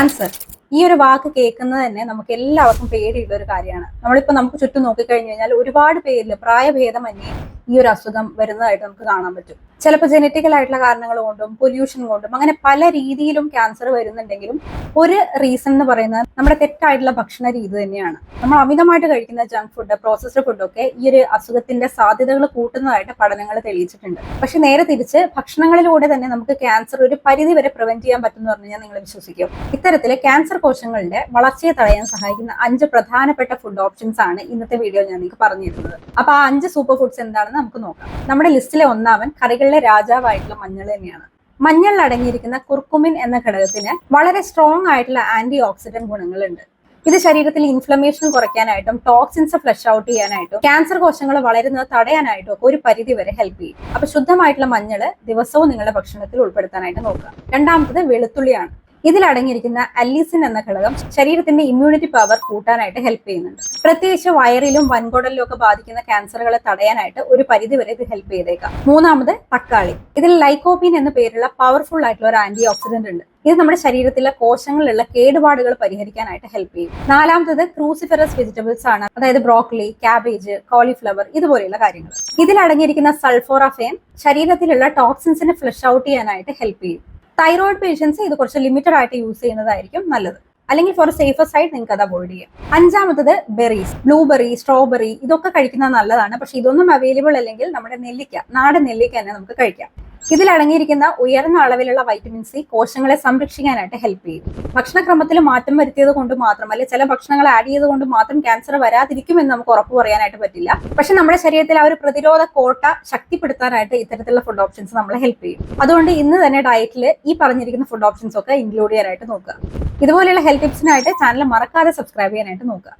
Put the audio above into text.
Cancer ഈ ഒരു വാക്ക് കേൾക്കുന്നത് തന്നെ നമുക്ക് എല്ലാവർക്കും പേടിയുള്ള ഒരു കാര്യമാണ്. നമുക്ക് ചുറ്റും നോക്കിക്കഴിഞ്ഞു കഴിഞ്ഞാൽ ഒരുപാട് പേരിൽ പ്രായഭേദമന്യേ ഈ ഒരു അസുഖം വരുന്നതായിട്ട് നമുക്ക് കാണാൻ പറ്റും. ചിലപ്പോൾ ജനറ്റിക്കൽ ആയിട്ടുള്ള കാരണങ്ങൾ കൊണ്ടും പൊല്യൂഷൻ കൊണ്ടും അങ്ങനെ പല രീതിയിലും ക്യാൻസർ വരുന്നുണ്ടെങ്കിലും ഒരു റീസൺ എന്ന് പറയുന്നത് നമ്മുടെ തെറ്റായിട്ടുള്ള ഭക്ഷണ രീതി തന്നെയാണ്. നമ്മൾ അമിതമായിട്ട് കഴിക്കുന്ന ജങ്ക് ഫുഡ്, പ്രോസസ്ഡ് ഫുഡൊക്കെ ഈ ഒരു അസുഖത്തിന്റെ സാധ്യതകൾ കൂട്ടുന്നതായിട്ട് പഠനങ്ങൾ തെളിയിച്ചിട്ടുണ്ട്. പക്ഷെ നേരെ തിരിച്ച് ഭക്ഷണങ്ങളിലൂടെ തന്നെ നമുക്ക് ക്യാൻസർ ഒരു പരിധി വരെ പ്രിവെന്റ് ചെയ്യാൻ പറ്റും എന്ന് പറഞ്ഞാൽ നിങ്ങൾ വിശ്വസിക്കും. ഇത്തരത്തില് ക്യാൻസർ കോശങ്ങളുടെ വളർച്ചയെ തടയാൻ സഹായിക്കുന്ന 5 പ്രധാനപ്പെട്ട ഫുഡ് ഓപ്ഷൻസ് ആണ് ഇന്നത്തെ വീഡിയോ ഞാൻ നിങ്ങൾക്ക് പറഞ്ഞു തരുന്നത്. അപ്പൊ ആ 5 സൂപ്പർ ഫുഡ്സ് എന്താണെന്ന് നമുക്ക് നോക്കാം. നമ്മുടെ ലിസ്റ്റിലെ ഒന്നാമൻ കറികളിലെ രാജാവായിട്ടുള്ള മഞ്ഞൾ തന്നെയാണ്. മഞ്ഞളിൽ അടങ്ങിയിരിക്കുന്ന കുർക്കുമിൻ എന്ന ഘടകത്തിന് വളരെ സ്ട്രോങ് ആയിട്ടുള്ള ആന്റി ഓക്സിഡന്റ് ഗുണങ്ങളുണ്ട്. ഇത് ശരീരത്തിൽ ഇൻഫ്ലമേഷൻ കുറയ്ക്കാനായിട്ടും ടോക്സിൻസ് ഫ്ലഷ് ഔട്ട് ചെയ്യാനായിട്ടും ക്യാൻസർ കോശങ്ങൾ വളരുന്നത് തടയാനായിട്ടും ഒരു പരിധി വരെ ഹെൽപ്പ് ചെയ്യും. അപ്പൊ ശുദ്ധമായിട്ടുള്ള മഞ്ഞൾ ദിവസവും നിങ്ങളുടെ ഭക്ഷണത്തിൽ ഉൾപ്പെടുത്താനായിട്ട് നോക്കുക. രണ്ടാമത്തത് വെളുത്തുള്ളിയാണ്. ഇതിൽ അടങ്ങിയിരിക്കുന്ന അല്ലിസിൻ എന്ന ഘടകം ശരീരത്തിന്റെ ഇമ്മ്യൂണിറ്റി പവർ കൂട്ടാനായിട്ട് ഹെൽപ്പ് ചെയ്യുന്നുണ്ട്. പ്രത്യേകിച്ച് വയറിലും വൻകുടലിലും ഒക്കെ ബാധിക്കുന്ന ക്യാൻസറുകളെ തടയാനായിട്ട് ഒരു പരിധി വരെ ഇത് ഹെൽപ്പ് ചെയ്തേക്കാം. മൂന്നാമത് തക്കാളി. ഇതിൽ ലൈക്കോപീൻ എന്ന പേരുള്ള പവർഫുൾ ആയിട്ടുള്ള ഒരു ആന്റി ഓക്സിഡന്റ് ഉണ്ട്. ഇത് നമ്മുടെ ശരീരത്തിലെ കോശങ്ങളിലുള്ള കേടുപാടുകൾ പരിഹരിക്കാനായിട്ട് ഹെൽപ്പ് ചെയ്യും. നാലാമത്തത് ക്രൂസിഫെറസ് വെജിറ്റബിൾസ് ആണ്. അതായത് ബ്രോക്കലി, കാബേജ്, കോളിഫ്ലവർ ഇതുപോലെയുള്ള കാര്യങ്ങൾ. ഇതിൽ അടങ്ങിയിരിക്കുന്ന സൾഫോറാഫെയിൻ ശരീരത്തിലുള്ള ടോക്സിൻസിനെ ഫ്ലഷ് ഔട്ട് ചെയ്യാനായിട്ട് ഹെൽപ്പ് ചെയ്യും. തൈറോയിഡ് പേഷ്യൻസ് ഇത് കുറച്ച് ലിമിറ്റഡ് ആയിട്ട് യൂസ് ചെയ്യുന്നതായിരിക്കും നല്ലത്. അല്ലെങ്കിൽ ഫോർ സേഫർ സൈഡ് നിങ്ങൾക്ക് അത് അവോയ്ഡ് ചെയ്യാം. അഞ്ചാമത്തത് ബെറീസ്. ബ്ലൂബെറി, സ്ട്രോബെറി ഇതൊക്കെ കഴിക്കുന്നത് നല്ലതാണ്. പക്ഷെ ഇതൊന്നും അവൈലബിൾ അല്ലെങ്കിൽ നമ്മുടെ നെല്ലിക്ക, നാടൻ നെല്ലിക്ക തന്നെ നമുക്ക് കഴിക്കാം. ഇതിൽ അടങ്ങിയിരിക്കുന്ന ഉയർന്ന അളവിലുള്ള വൈറ്റമിൻ സി കോശങ്ങളെ സംരക്ഷിക്കാനായിട്ട് ഹെൽപ്പ് ചെയ്യും. ഭക്ഷണക്രമത്തിൽ മാറ്റം വരുത്തിയത് കൊണ്ട് മാത്രം, അല്ലെങ്കിൽ ചില ഭക്ഷണങ്ങൾ ആഡ് ചെയ്ത് കൊണ്ട് മാത്രം ക്യാൻസർ വരാതിരിക്കുമെന്ന് നമുക്ക് ഉറപ്പ് പറയാനായിട്ട് പറ്റില്ല. പക്ഷെ നമ്മുടെ ശരീരത്തിൽ ആ ഒരു പ്രതിരോധ കോട്ട ശക്തിപ്പെടുത്താനായിട്ട് ഇത്തരത്തിലുള്ള ഫുഡ് ഓപ്ഷൻസ് നമ്മളെ ഹെൽപ്പ് ചെയ്യും. അതുകൊണ്ട് ഇന്ന് തന്നെ ഡയറ്റിൽ ഈ പറഞ്ഞിരിക്കുന്ന ഫുഡ് ഓപ്ഷൻസ് ഒക്കെ ഇൻക്ലൂഡ് ചെയ്യാനായിട്ട് നോക്കുക. ഇതുപോലെയുള്ള ഹെൽത്ത് ടിപ്സിനായിട്ട് ചാനൽ മറക്കാതെ സബ്സ്ക്രൈബ് ചെയ്യാനായിട്ട് നോക്കുക.